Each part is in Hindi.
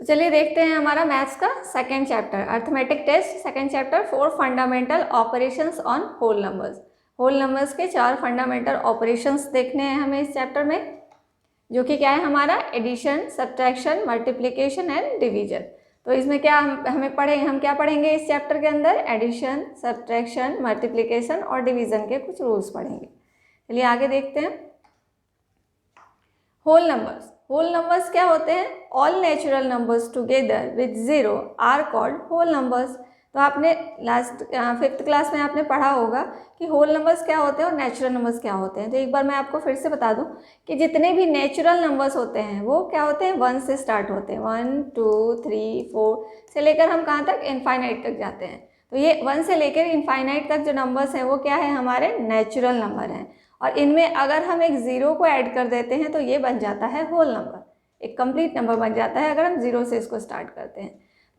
तो चलिए देखते हैं हमारा मैथ्स का second chapter, arithmetic test second chapter, 4 fundamental operations on whole numbers. Whole numbers के 4 फंडामेंटल ऑपरेशंस देखने हैं हमें इस चैप्टर में, जो कि क्या है हमारा addition, subtraction, multiplication and division. तो इसमें क्या हम क्या पढ़ेंगे इस चैप्टर के अंदर? एडिशन, सब्ट्रैक्शन, मल्टीप्लिकेशन और डिवीजन के कुछ रूल्स पढ़ेंगे। चलिए आगे देखते हैं। होल नंबर्स, होल नंबर्स क्या होते हैं? All natural numbers together with zero are called whole numbers. तो आपने लास्ट 5th क्लास में आपने पढ़ा होगा कि होल नंबर्स क्या होते हैं और नेचुरल नंबर्स क्या होते हैं। तो एक बार मैं आपको फिर से बता दूं कि जितने भी नेचुरल नंबर्स होते हैं वो क्या होते हैं? 1 से स्टार्ट होते हैं। 1 2 3 4 से लेकर हम कहाँ तक? इनफाइनाइट तक जाते हैं। तो ये 1 से लेकर इनफाइनाइट तक जो नंबर्स हैं वो क्या है? हमारे नेचुरल नंबर हैं। और इनमें अगर हम एक ज़ीरो को ऐड कर देते हैं तो ये बन जाता है होल नंबर, एक कंप्लीट नंबर बन जाता है अगर हम ज़ीरो से इसको स्टार्ट करते हैं।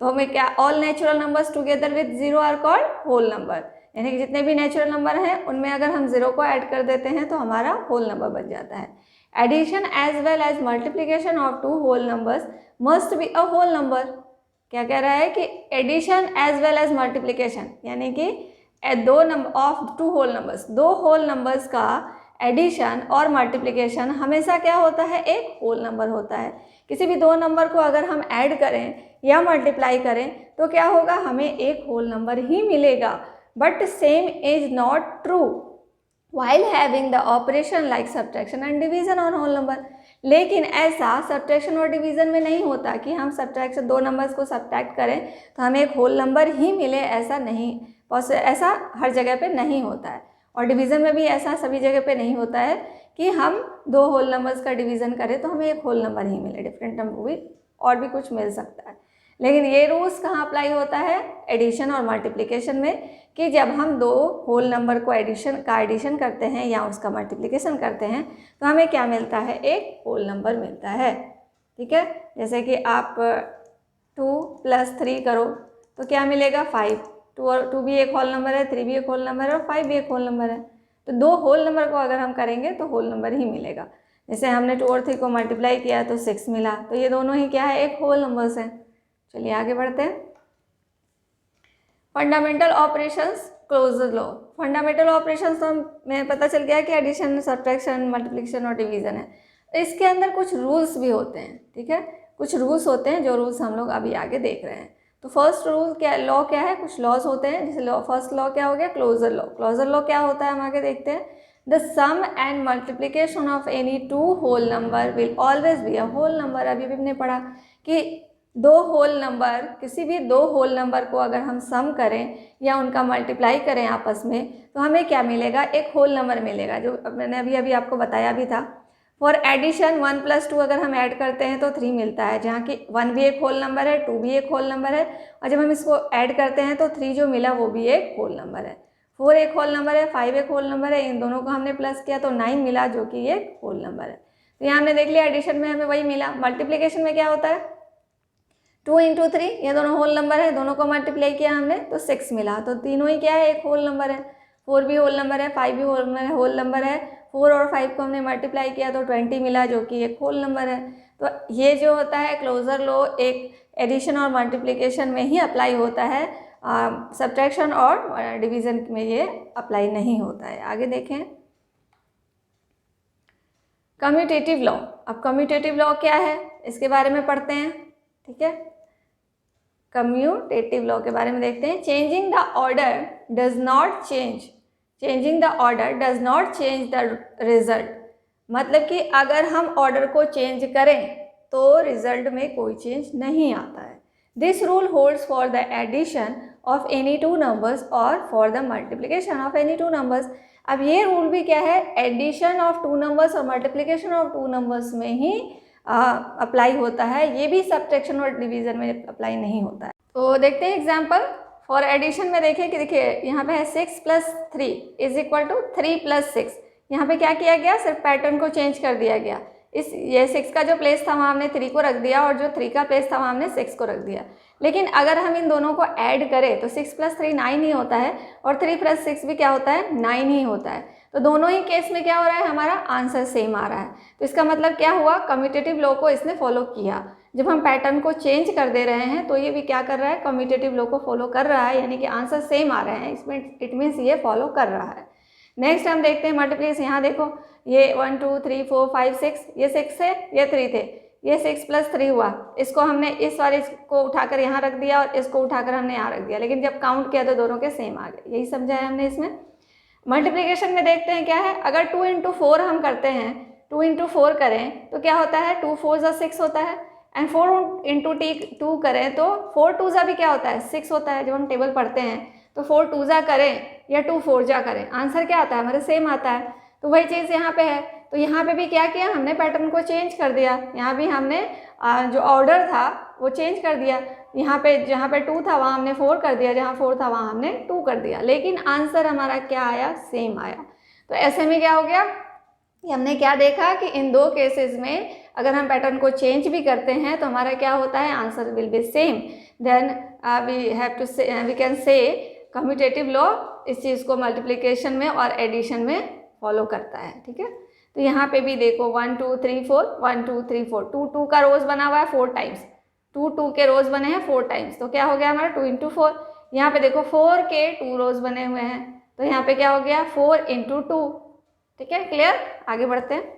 तो हमें क्या, all natural numbers together with zero are called whole number, यानी कि जितने भी नेचुरल नंबर हैं उनमें अगर हम ज़ीरो को ऐड कर देते हैं तो हमारा होल नंबर बन जाता है। Addition as well as multiplication of 2 whole numbers must be a whole number. क्या कह रहा है कि addition as well as multiplication, यानी कि दो number of 2 whole numbers, 2 whole numbers का एडिशन और मल्टीप्लिकेशन हमेशा क्या होता है? एक होल नंबर होता है। किसी भी 2 नंबर को अगर हम ऐड करें या मल्टीप्लाई करें तो क्या होगा? हमें एक होल नंबर ही मिलेगा। But same is not true while having the operation like subtraction and division on whole number. लेकिन ऐसा सब्ट्रैक्शन और डिवीजन में नहीं होता कि हम सब्ट्रैक्शन 2 नंबर्स को सब्ट्रैक्ट करें तो हमें एक होल नंबर ही मिले, ऐसा नहीं, ऐसा हर जगह पे नहीं होता है। और डिवीज़न में भी ऐसा सभी जगह पे नहीं होता है कि हम 2 होल नंबर्स का डिवीज़न करें तो हमें एक होल नंबर ही मिले, डिफरेंट नंबर भी और भी कुछ मिल सकता है। लेकिन ये रूल्स कहाँ अप्लाई होता है? एडिशन और मल्टीप्लिकेशन में, कि जब हम 2 होल नंबर को एडिशन करते हैं या उसका मल्टीप्लिकेशन करते हैं तो हमें क्या मिलता है? एक होल नंबर मिलता है। ठीक है, जैसे कि आप 2 + 3 करो तो क्या मिलेगा? 5। 2 भी एक होल नंबर है, 3 भी एक होल नंबर है और 5 भी एक होल नंबर है। तो 2 होल नंबर को अगर हम करेंगे तो होल नंबर ही मिलेगा। जैसे हमने 2 और 3 को मल्टीप्लाई किया तो 6 मिला, तो ये दोनों ही क्या है? एक होल नंबर्स हैं। चलिए आगे बढ़ते हैं। Fundamental operations, closure law. Fundamental operations तो हमें पता चल गया कि एडिशन, सब्ट्रैक्शन, मल्टीप्लिकेशन और डिवीजन है। इसके अंदर कुछ रूल्स भी होते हैं। ठीक है, कुछ रूल्स होते हैं जो रूल्स हम लोग अभी आगे देख रहे हैं। तो फर्स्ट रूल क्या, लॉ क्या है? कुछ लॉज होते हैं। जैसे फर्स्ट लॉ क्या हो गया? Closure law. क्लोजर लॉ क्या होता है हम आगे देखते हैं। The sum and multiplication of any 2 whole number will always be a whole number. अभी भी हमने पढ़ा कि 2 होल नंबर, किसी भी 2 होल नंबर को अगर हम सम करें या उनका मल्टीप्लाई करें आपस में तो हमें क्या मिलेगा? एक होल नंबर मिलेगा, जो मैंने अभी आपको बताया भी था। फॉर एडिशन 1 + 2 अगर हम ऐड करते हैं तो 3 मिलता है, जहाँ की 1 भी एक होल नंबर है, 2 भी एक होल नंबर है, और जब हम इसको ऐड करते हैं तो 3 जो मिला वो भी एक होल नंबर है। 4 एक होल नंबर है, 5 एक होल नंबर है, इन दोनों को हमने प्लस किया तो 9 मिला, जो कि एक होल नंबर है। तो यहाँ हमने देख लिया एडिशन में हमें वही मिला। मल्टीप्लिकेशन में क्या होता है? 2 × 3, ये दोनों होल नंबर है, दोनों को मल्टीप्लाई किया हमने तो 6 मिला, तो तीनों ही क्या है? एक होल नंबर है। 4 भी होल नंबर है, 5 भी होल नंबर है। 4 और 5 को हमने मल्टीप्लाई किया तो 20 मिला, जो कि एक होल नंबर है। तो ये जो होता है क्लोजर लॉ, एक एडिशन और मल्टीप्लिकेशन में ही अप्लाई होता है, सब्ट्रैक्शन और डिवीज़न में ये अप्लाई नहीं होता है। आगे देखें, कम्यूटेटिव लॉ। अब कम्यूटेटिव लॉ क्या है इसके बारे में पढ़ते हैं। ठीक है, कम्यूटेटिव लॉ के बारे में देखते हैं। Changing the order does not change the result. मतलब कि अगर हम ऑर्डर को चेंज करें तो रिजल्ट में कोई चेंज नहीं आता है। This rule holds for the addition of any 2 numbers और for the multiplication of any 2 numbers. अब ये रूल भी क्या है? एडिशन ऑफ 2 नंबर्स और मल्टीप्लिकेशन ऑफ 2 नंबर्स में ही अप्लाई होता है, ये भी सब्ट्रैक्शन और डिवीजन में अप्लाई नहीं होता है। तो देखते हैं एग्जाम्पल। फॉर एडिशन में देखें कि देखिए यहाँ पे है 6 + 3 = 3 + 6। यहाँ पे क्या किया गया? सिर्फ पैटर्न को चेंज कर दिया गया। ये 6 का जो प्लेस था वहाँ हमने 3 को रख दिया, और जो 3 का प्लेस था वहाँ हमने 6 को रख दिया। लेकिन अगर हम इन दोनों को ऐड करें तो 6 + 3 9 ही होता है, और 3 + 6 भी क्या होता है? 9 ही होता है। तो दोनों ही केस में क्या हो रहा है, हमारा आंसर सेम आ रहा है। तो इसका मतलब क्या हुआ, कम्यूटेटिव लॉ को इसने फॉलो किया। जब हम पैटर्न को चेंज कर दे रहे हैं तो ये भी क्या कर रहा है, कम्यूटेटिव लॉ को फॉलो कर रहा है, यानी कि आंसर सेम आ रहे हैं, इसमें इट मीन्स ये फॉलो कर रहा है। नेक्स्ट हम देखते हैं मल्टीप्लिकेशन। यहाँ देखो ये 1 2 3 4 5 6, ये 6 थे, ये 3 थे, ये 6 + 3 हुआ। इसको हमने इस वाले को उठाकर यहाँ रख दिया और इसको उठाकर हमने यहाँ रख दिया, लेकिन जब काउंट किया तो दोनों के सेम आ गए। यही समझा है हमने इसमें। मल्टीप्लिकेशन में देखते हैं क्या है, अगर 2 × 4 हम करते हैं, 2 × 4 करें तो क्या होता है, 2 4 = 6 होता है। एंड 4 × 2 करें तो 4 2 भी क्या होता है, 6 होता है। जब हम टेबल पढ़ते हैं तो 4 2 करें या 2 4 करें, आंसर क्या आता है, हमारे सेम आता है। तो वही चीज़ यहाँ पे है। तो यहाँ पे भी क्या किया हमने, पैटर्न को चेंज कर दिया। यहाँ भी हमने जो ऑर्डर था वो चेंज कर दिया। यहाँ पे जहाँ पे 2 था वहाँ हमने 4 कर दिया, जहाँ 4 था वहाँ हमने 2 कर दिया, लेकिन आंसर हमारा क्या आया, सेम आया। तो ऐसे में क्या हो गया, हमने क्या देखा कि इन दो केसेस में अगर हम पैटर्न को चेंज भी करते हैं तो हमारा क्या होता है, answer will be same. Then we can say commutative law इस चीज़ को मल्टीप्लिकेशन में और एडिशन में फॉलो करता है। ठीक है, तो यहाँ पे भी देखो 1 2 3 4 1 2 3 4, 2 2 का रोज बना हुआ है 4 टाइम्स, 2 2 के रोज बने हैं 4 टाइम्स, तो क्या हो गया हमारा 2 × 4। यहाँ पे देखो 4 के 2 रोज बने हुए हैं, तो यहाँ पे क्या हो गया 4 × 2। ठीक है, क्लियर। आगे बढ़ते हैं।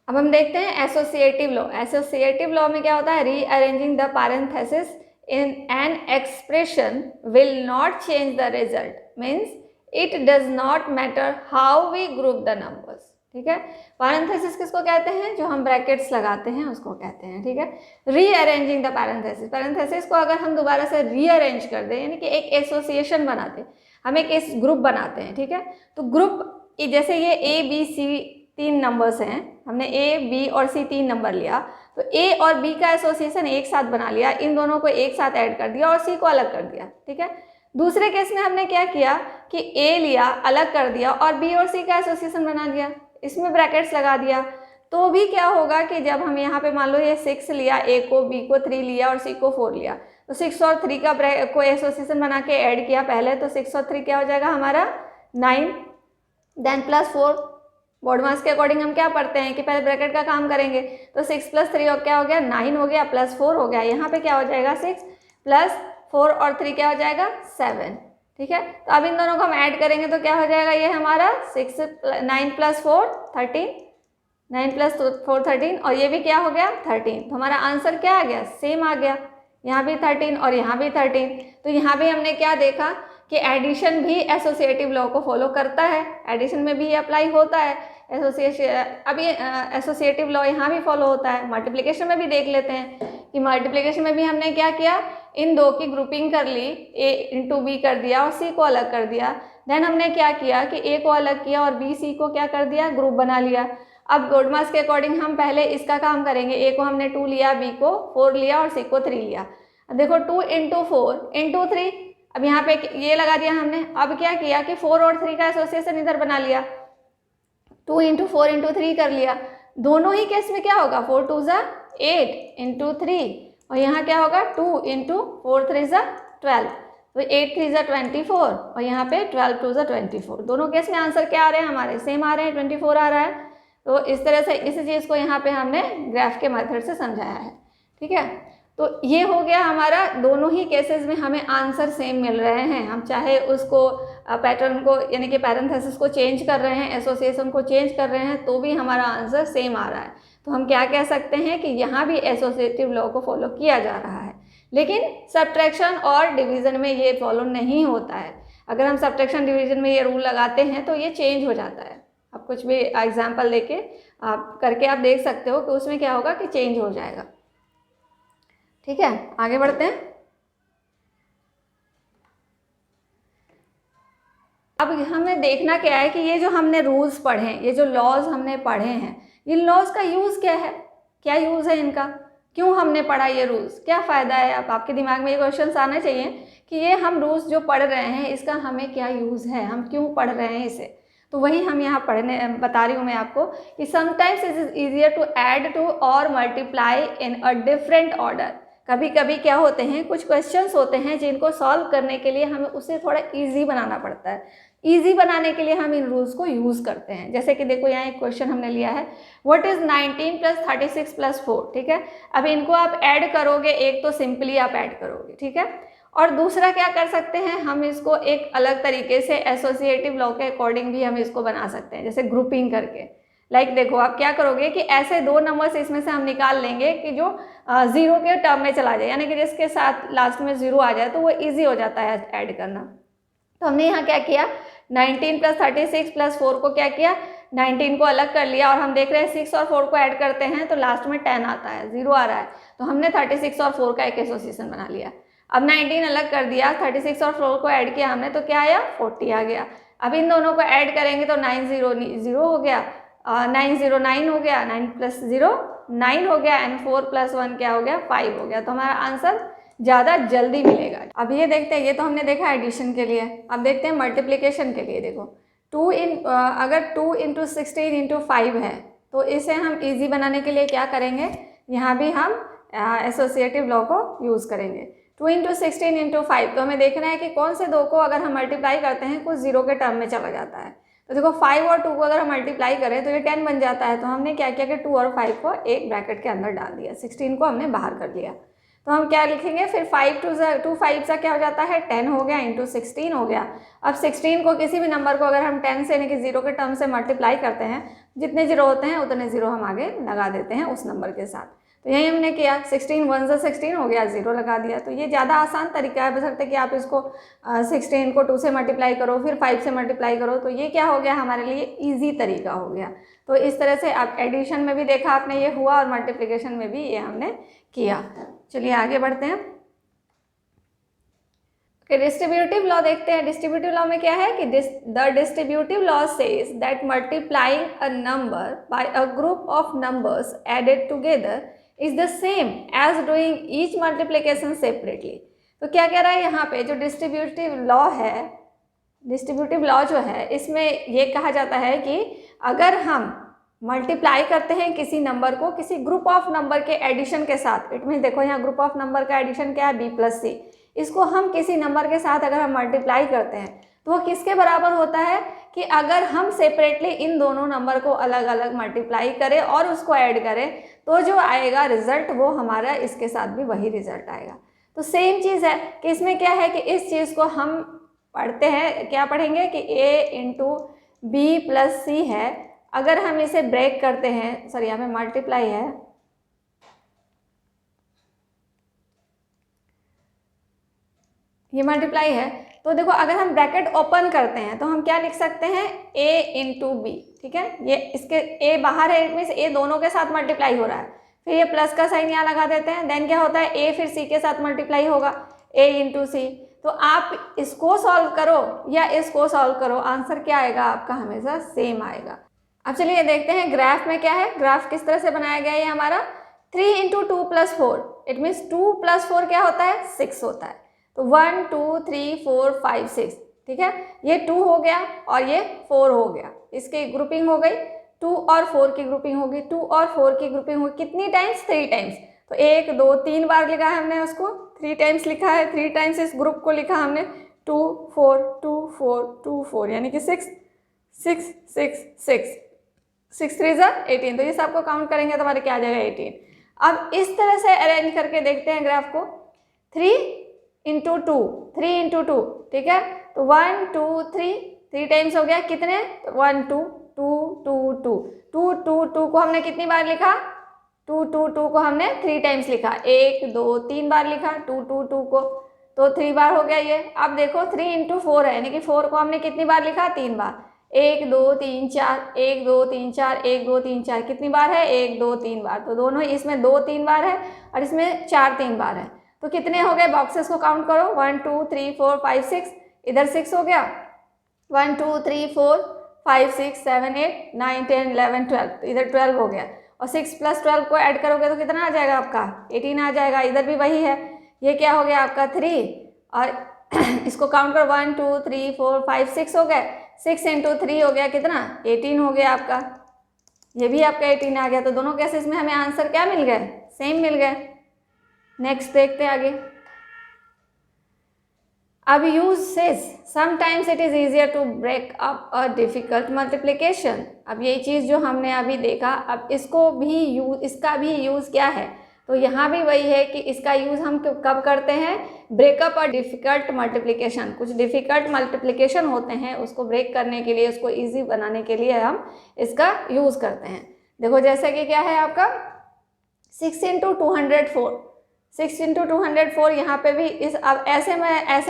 अब हम देखते हैं एसोसिएटिव लॉ। एसोसिएटिव लॉ में क्या होता है, rearranging the parenthesis in an expression will not change the result, means it does not matter how we group the numbers. ठीक है, पैरेंथेसिस किसको कहते हैं, जो हम ब्रैकेट्स लगाते हैं उसको कहते हैं। ठीक है, रीअरेंजिंग द पैरेंथेसिस, पैरेंथेसिस को अगर हम दोबारा से रीअरेंज कर दें, यानी कि एक एसोसिएशन बनाते हैं, हम एक ग्रुप बनाते हैं। ठीक है, तो ग्रुप जैसे ये A B C 3 नंबर्स हैं, हमने A B और C 3 नंबर लिया, तो A और B का एसोसिएशन एक साथ बना लिया, इन दोनों को एक साथ ऐड कर दिया और C को अलग कर दिया। ठीक है, दूसरे केस में हमने क्या किया कि A लिया, अलग कर दिया और B और C का एसोसिएशन बना दिया, इसमें ब्रैकेट्स लगा दिया। तो भी क्या होगा कि जब हम यहाँ पे मान लो ये 6 लिया, A को, B को 3 लिया और C को 4 लिया, तो 6 और 3 का को एसोसिएशन बना के ऐड किया पहले, तो 6 और 3 क्या हो जाएगा हमारा 9, देन +4। बोर्ड मार्क्स के अकॉर्डिंग हम क्या पढ़ते हैं कि पहले ब्रैकेट का काम करेंगे, तो 6 + 3 और क्या हो गया 9 हो गया, +4 हो गया। यहाँ पे क्या हो जाएगा 6 + 4 और 3 क्या हो जाएगा 7। ठीक है, तो अब इन दोनों को हम ऐड करेंगे तो क्या हो जाएगा, ये हमारा 9 + 4 13, 9 + 4 13 और ये भी क्या हो गया 13। तो हमारा आंसर क्या आ गया, सेम आ गया। यहाँ भी 13 और यहाँ भी 13। तो यहाँ भी हमने क्या देखा कि एडिशन भी एसोसिएटिव लॉ को फॉलो करता है, एडिशन में भी ये अप्लाई होता है एसोसिएशन। अब ये एसोसिएटिव लॉ यहाँ भी फॉलो होता है। मल्टीप्लिकेशन में भी देख लेते हैं कि मल्टीप्लिकेशन में भी हमने क्या किया, इन दो की ग्रुपिंग कर ली, A × B कर दिया और C को अलग कर दिया। देन हमने क्या किया कि A को अलग किया और B C को क्या कर दिया, ग्रुप बना लिया। अब बोर्ड मार्क्स के अकॉर्डिंग हम पहले इसका काम करेंगे, A को हमने 2 लिया, B को 4 लिया और C को 3 लिया। अब देखो 2 × 4 × 3, अब यहाँ पे ये लगा दिया हमने। अब क्या किया कि 4 और 3 का एसोसिएशन इधर बना लिया, 2 × 4 × 3 कर लिया। दोनों ही केस में क्या होगा 4 2 8 × 3 और यहाँ क्या होगा 2 × 4 3 12, तो 8 3 24 और यहाँ पे 12 2 24। दोनों केस में आंसर क्या आ रहे हैं, हमारे सेम आ रहे हैं, 24 आ रहा है। तो इस तरह से इस चीज़ को यहाँ पे हमने ग्राफ के मेथड से समझाया है। ठीक है, तो ये हो गया हमारा, दोनों ही केसेस में हमें आंसर सेम मिल रहे हैं। हम चाहे उसको पैटर्न को यानी कि पैरेंथेसिस को चेंज कर रहे हैं, एसोसिएशन को चेंज कर रहे हैं, तो भी हमारा आंसर सेम आ रहा है। तो हम क्या कह सकते हैं कि यहाँ भी एसोसिएटिव लॉ को फॉलो किया जा रहा है, लेकिन सब्ट्रैक्शन और डिवीज़न में ये फॉलो नहीं होता है। अगर हम सब्ट्रैक्शन डिवीज़न में ये रूल लगाते हैं तो ये चेंज हो जाता है। आप कुछ भी एग्जाम्पल लेके आप करके आप देख सकते हो कि उसमें क्या होगा कि चेंज हो जाएगा। ठीक है, आगे बढ़ते हैं। अब हमें देखना क्या है कि ये जो हमने रूल्स पढ़े हैं, ये जो लॉज हमने पढ़े हैं, इन लॉज का यूज़ क्या है, क्या यूज़ है इनका, क्यों हमने पढ़ा ये रूल्स, क्या फ़ायदा है। अब आपके दिमाग में ये क्वेश्चन आने चाहिए कि ये हम रूल्स जो पढ़ रहे हैं इसका हमें क्या यूज़ है, हम क्यों पढ़ रहे हैं इसे। तो वही हम यहाँ बता रही हूँ मैं आपको कि sometimes it is easier to add two और multiply in a different order कभी कभी क्या होते हैं, कुछ क्वेश्चंस होते हैं जिनको सॉल्व करने के लिए हमें उसे थोड़ा ईजी बनाना पड़ता है। ईजी बनाने के लिए हम इन रूल्स को यूज़ करते हैं। जैसे कि देखो यहाँ एक क्वेश्चन हमने लिया है, व्हाट इज़ 19 + 36 + 4, ठीक है। अब इनको आप ऐड करोगे, एक तो सिंपली आप ऐड करोगे, ठीक है, और दूसरा क्या कर सकते हैं, हम इसको एक अलग तरीके से एसोसिएटिव लॉ के अकॉर्डिंग भी हम इसको बना सकते हैं, जैसे ग्रुपिंग करके। लाइक देखो आप क्या करोगे कि ऐसे दो नंबर्स इसमें से हम निकाल लेंगे कि जो 0 के टर्म में चला जाए, यानी कि जिसके साथ लास्ट में 0 आ जाए, तो वो ईजी हो जाता है ऐड करना। तो हमने यहाँ क्या किया, 19 + 36 + 4 को क्या किया, 19 को अलग कर लिया, और हम देख रहे हैं 6 और 4 को ऐड करते हैं तो लास्ट में 10 आता है, 0 आ रहा है, तो हमने 36 और 4 का एक एसोसिएशन बना लिया। अब 19 अलग कर दिया, 36 और 4 को ऐड किया हमने, तो क्या आया, 40 आ गया। अब इन दोनों को ऐड करेंगे तो 9 0 0 हो गया, 9 0 9 हो गया, 9 + 0 9 हो गया, एंड 4 + 1 क्या हो गया, 5 हो गया। तो हमारा आंसर ज़्यादा जल्दी मिलेगा। अब ये देखते हैं, ये तो हमने देखा एडिशन के लिए। अब देखते हैं मल्टीप्लिकेशन के लिए। देखो अगर 2 × 16 × 5 है, तो इसे हम इजी बनाने के लिए क्या करेंगे, यहाँ भी हम एसोसिएटिव लॉ को यूज़ करेंगे। 2 × 16 × 5, तो हमें देखना है कि कौन से दो को अगर हम मल्टीप्लाई करते हैं कुछ 0 के टर्म में चला जाता है। तो देखो 5 और 2 को अगर हम मल्टीप्लाई करें तो ये 10 बन जाता है। तो हमने क्या किया कि 2 और 5 को एक ब्रैकेट के अंदर डाल दिया, 16 को हमने बाहर कर लिया। तो हम क्या लिखेंगे फिर, 5 2 5 सा क्या हो जाता है, 10 हो गया, इंटू 16 हो गया। अब 16 को किसी भी नंबर को अगर हम 10 से यानी कि 0 के टर्म से मल्टीप्लाई करते हैं, जितने 0 होते हैं उतने 0 हम आगे लगा देते हैं उस नंबर के साथ। तो यही हमने किया, 16 1 से 16 हो गया, 0 लगा दिया। तो ये ज़्यादा आसान तरीका है, बशर्ते कि आप इसको 16 को 2 से मल्टीप्लाई करो, फिर 5 से मल्टीप्लाई करो, तो ये क्या हो गया, हमारे लिए ईजी तरीका हो गया। तो इस तरह से आप एडिशन में भी देखा आपने ये हुआ, और मल्टीप्लिकेशन में भी ये हमने किया। चलिए आगे बढ़ते हैं। डिस्ट्रीब्यूटिव लॉ देखते हैं। डिस्ट्रीब्यूटिव लॉ में क्या है कि the distributive law says that multiplying a number by a group of numbers added together is the same as doing each multiplication separately. तो क्या कह रहा है यहाँ पे, जो डिस्ट्रीब्यूटिव लॉ है, डिस्ट्रीब्यूटिव लॉ जो है, इसमें ये कहा जाता है कि अगर हम मल्टीप्लाई करते हैं किसी नंबर को किसी ग्रुप ऑफ नंबर के एडिशन के साथ, इट मीन देखो यहाँ ग्रुप ऑफ नंबर का एडिशन क्या है, b + c, इसको हम किसी नंबर के साथ अगर हम मल्टीप्लाई करते हैं तो वो किसके बराबर होता है कि अगर हम सेपरेटली इन दोनों नंबर को अलग अलग मल्टीप्लाई करें और उसको ऐड करें, तो जो आएगा रिजल्ट वो हमारा इसके साथ भी वही रिजल्ट आएगा। तो सेम चीज़ है कि इसमें क्या है कि इस चीज़ को हम पढ़ते हैं, क्या पढ़ेंगे कि a × b + c है, अगर हम इसे ब्रेक करते हैं, सॉरी यहाँ पे मल्टीप्लाई है, ये मल्टीप्लाई है, तो देखो अगर हम ब्रैकेट ओपन करते हैं तो हम क्या लिख सकते हैं, a × b, ठीक है, ये इसके a बाहर है, इट मीन्स a दोनों के साथ मल्टीप्लाई हो रहा है, फिर ये प्लस का साइन यहाँ लगा देते हैं, देन क्या होता है, a फिर c के साथ मल्टीप्लाई होगा, a × c। तो आप इसको सॉल्व करो या इसको सॉल्व करो, आंसर क्या आएगा आपका, हमेशा सेम आएगा। अब चलिए देखते हैं ग्राफ में क्या है, ग्राफ किस तरह से बनाया गया है। ये हमारा 3 × 2 + 4, इट मीन्स 2 + 4 क्या होता है, 6 होता है। तो 1 2 3 4 5 6, ठीक है, ये 2 हो गया और ये 4 हो गया, इसकी ग्रुपिंग हो गई, 2 और 4 की ग्रुपिंग होगी, 2 और 4 की ग्रुपिंग होगी, कितनी टाइम्स, 3 टाइम्स। तो 1 2 3 बार लिखा है हमने, उसको 3 टाइम्स लिखा है, 3 टाइम्स इस ग्रुप को लिखा हमने, 2 4 2 4 2 4, यानी कि 6 6 6 6 6 3 18। तो ये सबको काउंट करेंगे तो हमारे क्या आ जाएगा, 18। अब इस तरह से अरेंज करके देखते हैं ग्राफ को, 3 × 2 3 × 2, ठीक है, तो 1 2 3 टाइम्स हो गया, कितने, 1 2 2 2 2 2 2 2 को हमने कितनी बार लिखा, 2 2 2 को हमने 3 टाइम्स लिखा, 1 2 3 बार लिखा 2 2 2 को, तो 3 बार हो गया ये। अब देखो 3 × 4 है, यानी कि 4 को हमने कितनी बार लिखा, 3 बार, 1 2 3 4 1 2 3 4 1 2 3 4, कितनी बार है, 1 2 3 बार। तो दोनों इसमें 2 3 बार है और इसमें 4 3 बार है। तो कितने हो गए, बॉक्सेस को काउंट करो, 1 2 3 4 5 6, इधर 6 हो गया, 1 2 3 4 5 6 7 8 9 10 11 12, तो इधर 12 हो गया, और 6 + 12 को ऐड करोगे तो कितना आ जाएगा आपका, 18 आ जाएगा। इधर भी वही है, ये क्या हो गया आपका 3, और इसको काउंट करो, 1 2 3 4 5 6 हो गए, 6 × 3 हो गया कितना, 18 हो गया आपका, ये भी आपका 18 आ गया। तो दोनों केसेस में हमें आंसर क्या मिल गए, सेम मिल गए। नेक्स्ट देखते हैं आगे। अब use says sometimes it is easier to break up a difficult multiplication. अब ये चीज़ जो हमने अभी देखा, अब इसको भी इसका भी यूज़ क्या है, तो यहाँ भी वही है कि इसका यूज़ हम कब करते हैं, ब्रेकअप अ डिफ़िकल्ट मल्टीप्लिकेशन। कुछ डिफ़िकल्ट मल्टीप्लिकेशन होते हैं, उसको ब्रेक करने के लिए, उसको ईजी बनाने के लिए हम इसका यूज़ करते हैं। देखो जैसे कि क्या है आपका 6 × 204, 6 × 204, यहाँ पे भी इस अब ऐसे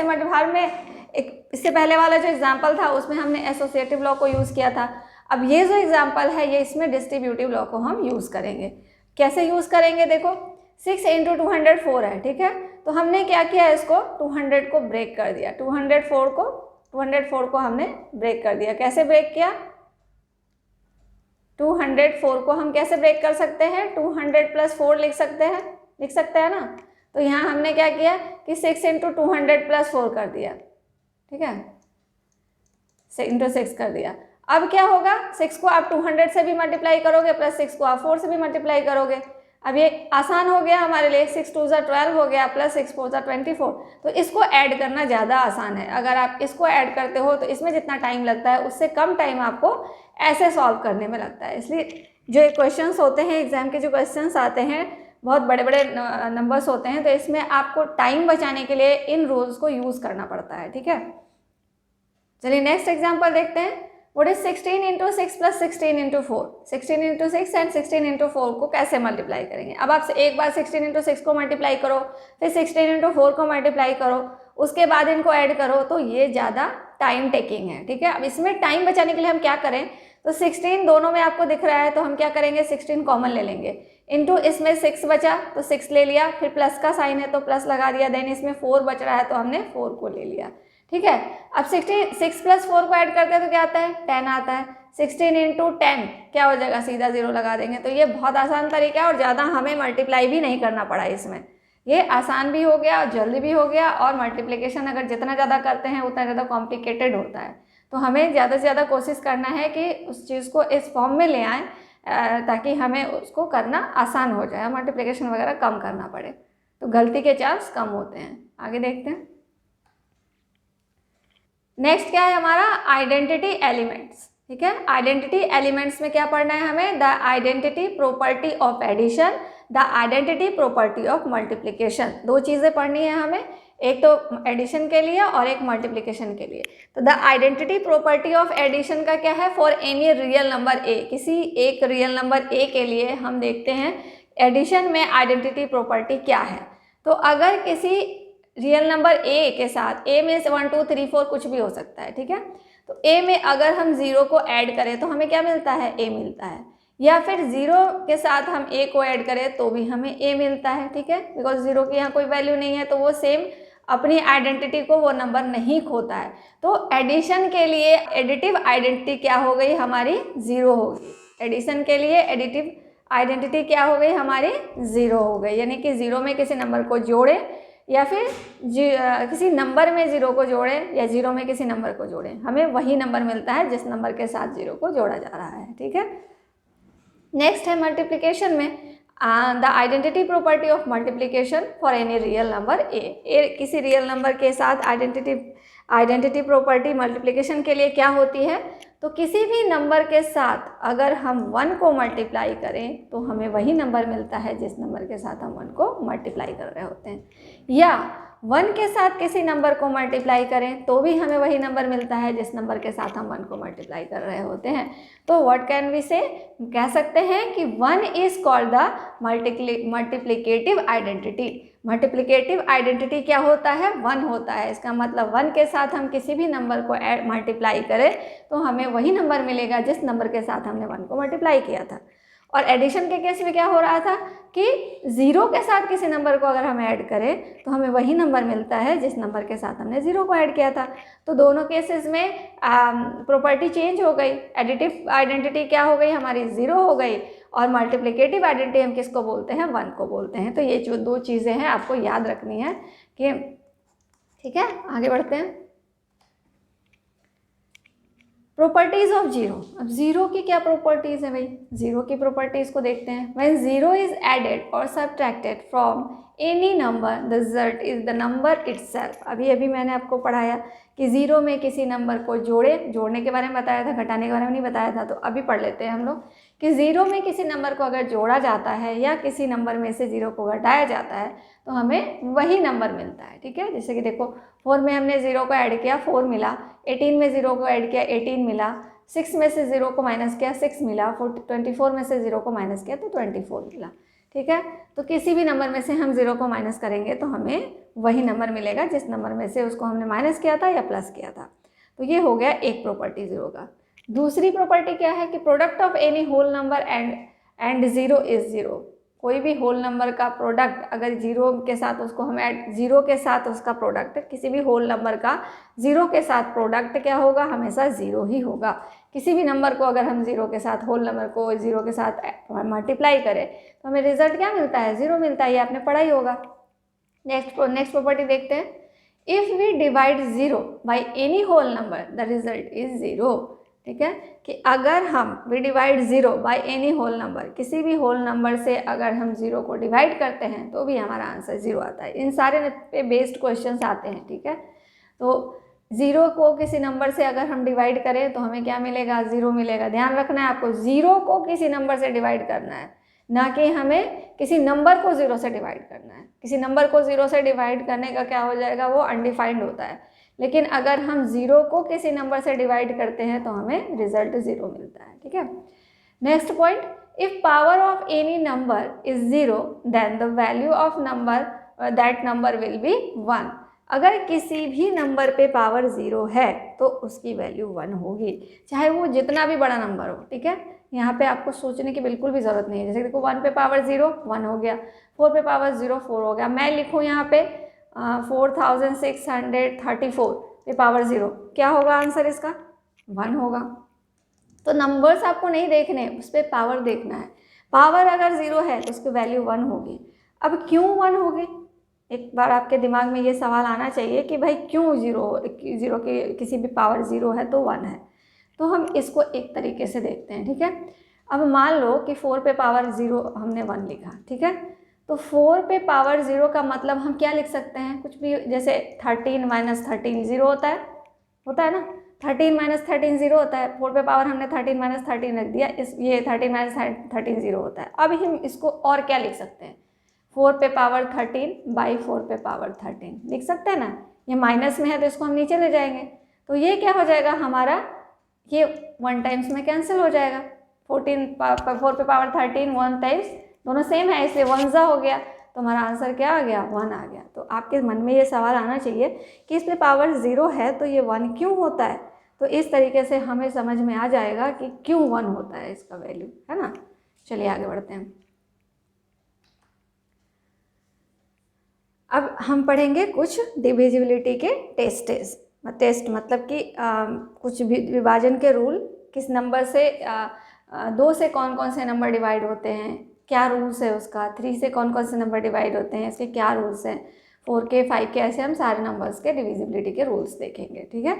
मल्टीप्लाई में एक इससे पहले वाला जो एग्जाम्पल था उसमें हमने एसोसिएटिव लॉ को यूज़ किया था। अब ये जो एग्जाम्पल है ये इसमें डिस्ट्रीब्यूटिव लॉ को हम यूज़ करेंगे। कैसे यूज़ करेंगे, देखो 6 × 204 है, ठीक है, तो हमने क्या किया, इसको 200 को ब्रेक कर दिया, 204 को हमने ब्रेक कर दिया। कैसे ब्रेक किया, 204 को हम कैसे ब्रेक कर सकते हैं, 200 + 4 लिख सकते हैं ना। तो यहाँ हमने क्या किया कि 6 × 200 + 4 कर दिया, ठीक है, 6 × 6 कर दिया। अब क्या होगा, 6 को आप 200 से भी मल्टीप्लाई करोगे, प्लस 6 को आप 4 से भी मल्टीप्लाई करोगे। अब ये आसान हो गया हमारे लिए, 6 × 2 = 12 हो गया, प्लस 6 × 4 = 24। तो इसको ऐड करना ज़्यादा आसान है। अगर आप इसको ऐड करते हो तो इसमें जितना टाइम लगता है उससे कम टाइम आपको ऐसे सॉल्व करने में लगता है। इसलिए जो क्वेश्चंस होते हैं, एग्जाम के जो क्वेश्चंस आते हैं, बहुत बड़े बड़े नंबर्स होते हैं, तो इसमें आपको टाइम बचाने के लिए इन रूल्स को यूज़ करना पड़ता है, ठीक है। चलिए नेक्स्ट एग्जाम्पल देखते हैं। What is 16 × 6 + 16 × 4? 16 × 6 एंड 16 × 4 को कैसे मल्टीप्लाई करेंगे। अब आप एक बार 16 × 6 को मल्टीप्लाई करो, फिर 16 × 4 को मल्टीप्लाई करो, उसके बाद इनको ऐड करो, तो ये ज़्यादा टाइम टेकिंग है, ठीक है। अब इसमें टाइम बचाने के लिए हम क्या करें, तो 16 दोनों में आपको दिख रहा है, तो हम क्या करेंगे, 16 कॉमन ले लेंगे, इंटू इसमें 6 बचा तो 6 ले लिया, फिर प्लस का साइन है तो प्लस लगा दिया, देन इसमें 4 बच रहा है तो हमने 4 को ले लिया, ठीक है। अब 6 + 4 को ऐड करते हैं तो क्या आता है, 10 आता है। 16 × 10 क्या हो जाएगा, सीधा 0 लगा देंगे। तो ये बहुत आसान तरीका है और ज़्यादा हमें मल्टीप्लाई भी नहीं करना पड़ा इसमें। ये आसान भी हो गया, जल्दी भी हो गया, और मल्टीप्लिकेशन अगर जितना ज़्यादा करते हैं उतना ज़्यादा कॉम्प्लिकेटेड होता है। तो हमें ज़्यादा से ज़्यादा कोशिश करना है कि उस चीज़ को इस फॉर्म में ले आएँ ताकि हमें उसको करना आसान हो जाए, मल्टीप्लिकेशन वगैरह कम करना पड़े, तो गलती के चांस कम होते हैं। आगे देखते हैं। नेक्स्ट क्या है हमारा, आइडेंटिटी एलिमेंट्स, ठीक है। आइडेंटिटी एलिमेंट्स में क्या पढ़ना है हमें, the identity property of addition, the identity property of multiplication. दो चीज़ें पढ़नी है हमें, एक तो एडिशन के लिए और एक मल्टीप्लिकेशन के लिए। तो the identity property of addition का क्या है, for any real number A, किसी एक रियल नंबर ए के लिए हम देखते हैं एडिशन में आइडेंटिटी प्रॉपर्टी क्या है। तो अगर किसी रियल नंबर ए के साथ, ए में 1 2 3 4 कुछ भी हो सकता है, ठीक है, तो ए में अगर हम 0 को ऐड करें तो हमें क्या मिलता है, ए मिलता है, या फिर 0 के साथ हम ए को ऐड करें तो भी हमें ए मिलता है, ठीक है, बिकॉज 0 की यहाँ कोई वैल्यू नहीं है तो वो सेम अपनी आइडेंटिटी को वो नंबर नहीं खोता है। तो एडिशन के लिए एडिटिव आइडेंटिटी क्या हो गई हमारी, 0 होगी। एडिशन के लिए एडिटिव आइडेंटिटी क्या हो गई हमारी, 0 हो गई, यानी कि 0 में किसी नंबर को जोड़े या फिर किसी नंबर में 0 को जोड़ें या 0 में किसी नंबर को जोड़ें, हमें वही नंबर मिलता है जिस नंबर के साथ 0 को जोड़ा जा रहा है, ठीक है। नेक्स्ट है मल्टीप्लिकेशन में, the identity property of multiplication for any real number A, किसी रियल नंबर के साथ आइडेंटिटी प्रॉपर्टी मल्टीप्लिकेशन के लिए क्या होती है, तो किसी भी नंबर के साथ अगर हम 1 को मल्टीप्लाई करें तो हमें वही नंबर मिलता है जिस नंबर के साथ हम 1 को मल्टीप्लाई कर रहे होते हैं, या 1 के साथ किसी नंबर को मल्टीप्लाई करें तो भी हमें वही नंबर मिलता है जिस नंबर के साथ हम 1 को मल्टीप्लाई कर रहे होते हैं। तो व्हाट कैन वी से, कह सकते हैं कि 1 is called the multiplicative identity. Multiplicative identity क्या होता है, 1 होता है। इसका मतलब 1 के साथ हम किसी भी नंबर को मल्टीप्लाई करें तो हमें वही नंबर मिलेगा जिस नंबर के साथ हमने 1 को मल्टीप्लाई किया था। और एडिशन के केस में क्या हो रहा था कि 0 के साथ किसी नंबर को अगर हम ऐड करें तो हमें वही नंबर मिलता है जिस नंबर के साथ हमने 0 को ऐड किया था। तो दोनों केसेस में प्रॉपर्टी चेंज हो गई, एडिटिव आइडेंटिटी क्या हो गई हमारी, 0 हो गई, और मल्टीप्लिकेटिव आइडेंटिटी हम किसको बोलते हैं, 1 को बोलते हैं। तो ये जो दो चीज़ें हैं आपको याद रखनी है कि, ठीक है। आगे बढ़ते हैं। Properties of zero. अब जीरो की क्या प्रॉपर्टीज है भाई, जीरो की प्रॉपर्टीज को देखते हैं। व्हेन जीरो इज एडेड और subtracted from any number the result is the number itself. अभी अभी मैंने आपको पढ़ाया कि जीरो में किसी नंबर को जोड़ने के बारे में बताया था, घटाने के बारे में नहीं बताया था। तो अभी पढ़ लेते हैं हम लोग कि जीरो में किसी नंबर को अगर जोड़ा जाता है या किसी नंबर में से जीरो को घटाया जाता है तो हमें वही नंबर मिलता है। ठीक है, जैसे कि देखो 4 में हमने जीरो को ऐड किया 4 मिला, 18 में जीरो को ऐड किया 18 मिला, 6 में से जीरो को माइनस किया 6 मिला, 24 में से जीरो को माइनस किया तो 24 मिला। ठीक है, तो किसी भी नंबर में से हम जीरो को माइनस करेंगे तो हमें वही नंबर मिलेगा जिस नंबर में से उसको हमने माइनस किया था या प्लस किया था। तो ये हो गया एक प्रॉपर्टी जीरो का। दूसरी प्रॉपर्टी क्या है कि product of any whole number and zero is zero. कोई भी होल नंबर का प्रोडक्ट अगर जीरो के साथ उसको हम जीरो के साथ उसका प्रोडक्ट, किसी भी होल नंबर का जीरो के साथ प्रोडक्ट क्या होगा, हमेशा जीरो ही होगा। किसी भी नंबर को अगर हम जीरो के साथ, होल नंबर को जीरो के साथ मल्टीप्लाई करें तो हमें रिजल्ट क्या मिलता है, जीरो मिलता है। ये आपने पढ़ा ही होगा। नेक्स्ट प्रॉपर्टी देखते हैं। If we divide zero by any whole number the result is zero. ठीक है, कि अगर हम we divide zero by any whole number, किसी भी होल नंबर से अगर हम जीरो को डिवाइड करते हैं तो भी हमारा आंसर जीरो आता है। इन सारे पे बेस्ड क्वेश्चंस आते हैं। ठीक है, तो जीरो को किसी नंबर से अगर हम डिवाइड करें तो हमें क्या मिलेगा, जीरो मिलेगा। ध्यान रखना है आपको, जीरो को किसी नंबर से डिवाइड करना है, ना कि हमें किसी नंबर को जीरो से डिवाइड करना है। किसी नंबर को जीरो से डिवाइड करने का क्या हो जाएगा, वो अनडिफाइंड होता है। लेकिन अगर हम जीरो को किसी नंबर से डिवाइड करते हैं तो हमें रिजल्ट जीरो मिलता है। ठीक है, next point, if power of any number is zero then the value of number that number will be 1। अगर किसी भी नंबर पे पावर जीरो है तो उसकी वैल्यू 1 होगी, चाहे वो जितना भी बड़ा नंबर हो। ठीक है, यहाँ पे आपको सोचने की बिल्कुल भी ज़रूरत नहीं है। जैसे देखो 1 पे पावर जीरो 1 हो गया, 4 पे पावर जीरो 4 हो गया। मैं लिखूँ यहाँ पे 4634 पे पावर जीरो, क्या होगा आंसर इसका, 1 होगा। तो नंबर्स आपको नहीं देखने, उस पर पावर देखना है। पावर अगर जीरो है तो उसकी वैल्यू 1 होगी। अब क्यों 1 होगी, एक बार आपके दिमाग में ये सवाल आना चाहिए कि भाई क्यों जीरो की किसी भी पावर जीरो है तो 1 है। तो हम इसको एक तरीके से देखते हैं। ठीक है, अब मान लो कि 4 पे पावर जीरो हमने 1 लिखा। ठीक है, तो 4 पे पावर जीरो का मतलब हम क्या लिख सकते हैं, कुछ भी, जैसे 13 माइनस 13 जीरो होता है ना। 13 माइनस 13 जीरो होता है। 4 पे पावर हमने 13 माइनस 13 रख दिया, ये 13 माइनस 13 जीरो होता है। अब हम इसको और क्या लिख सकते हैं, 4 पे पावर 13 बाई 4 पे पावर 13 लिख सकते हैं ना। ये माइनस में है तो इसको हम नीचे ले जाएंगे, तो ये क्या हो जाएगा हमारा, ये 1 टाइम्स में कैंसिल हो जाएगा। 4 पे पावर 13 1 टाइम्स, दोनों सेम है इसलिए 1 ज़ा हो गया, तो हमारा आंसर क्या आ गया, 1 आ गया। तो आपके मन में ये सवाल आना चाहिए कि इस पे पावर ज़ीरो है तो ये 1 क्यों होता है। तो इस तरीके से हमें समझ में आ जाएगा कि क्यों 1 होता है इसका वैल्यू, है ना। चलिए आगे बढ़ते हैं। अब हम पढ़ेंगे कुछ डिविजिबिलिटी के टेस्ट मतलब कि कुछ विभाजन के रूल, किस नंबर से 2 से कौन कौन से नंबर डिवाइड होते हैं, क्या रूल्स है उसका। 3 से कौन कौन से नंबर डिवाइड होते हैं, इसके क्या रूल्स हैं। 4 के 5 के, ऐसे हम सारे नंबर्स के डिविजिबिलिटी के रूल्स देखेंगे। ठीक है,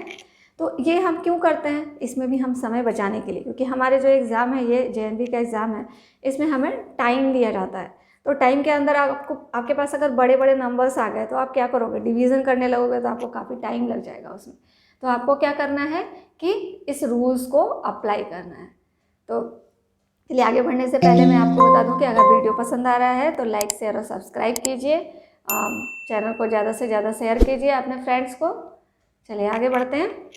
तो ये हम क्यों करते हैं, इसमें भी हम समय बचाने के लिए, क्योंकि हमारे जो एग्ज़ाम है ये JNV का एग्ज़ाम है, इसमें हमें टाइम दिया जाता है। तो टाइम के अंदर आपके पास अगर बड़े बड़े नंबर्स आ गए तो आप क्या करोगे, डिवीज़न करने लगोगे तो आपको काफ़ी टाइम लग जाएगा उसमें। तो आपको क्या करना है कि इस रूल्स को अप्लाई करना है। तो चलिए आगे बढ़ने से पहले मैं आपको बता दूं कि अगर वीडियो पसंद आ रहा है तो लाइक शेयर और सब्सक्राइब कीजिए, चैनल को ज़्यादा से ज़्यादा शेयर कीजिए अपने फ्रेंड्स को। चलिए आगे बढ़ते हैं।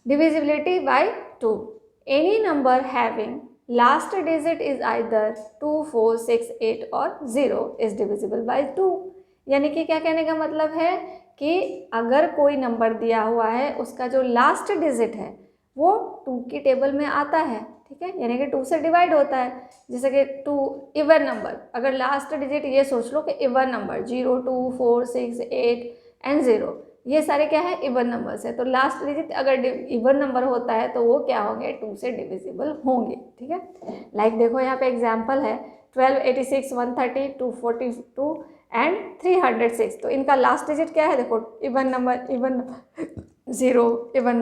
Divisibility bye 2, any number having last digit is either 2, 4, 6, 8 और 0 इज डिविजिबल बाय 2। यानी कि क्या कहने का मतलब है कि अगर कोई नंबर दिया हुआ है उसका जो लास्ट डिजिट है वो 2 की टेबल में आता है। ठीक है, यानी कि 2 से डिवाइड होता है। जैसे कि 2 इवन नंबर, अगर लास्ट डिजिट ये सोच लो कि इवन नंबर 0, 2, 4, 6, 8 एंड 0, ये सारे क्या है, इवन नंबर्स है। तो लास्ट डिजिट अगर इवन नंबर होता है तो वो क्या होंगे, 2 से डिविजिबल होंगे। ठीक है, लाइक देखो यहाँ पे एग्जांपल है 12, 86, 130, 242 एंड 306। तो इनका लास्ट डिजिट क्या है, देखो इवन नंबर 0 इवन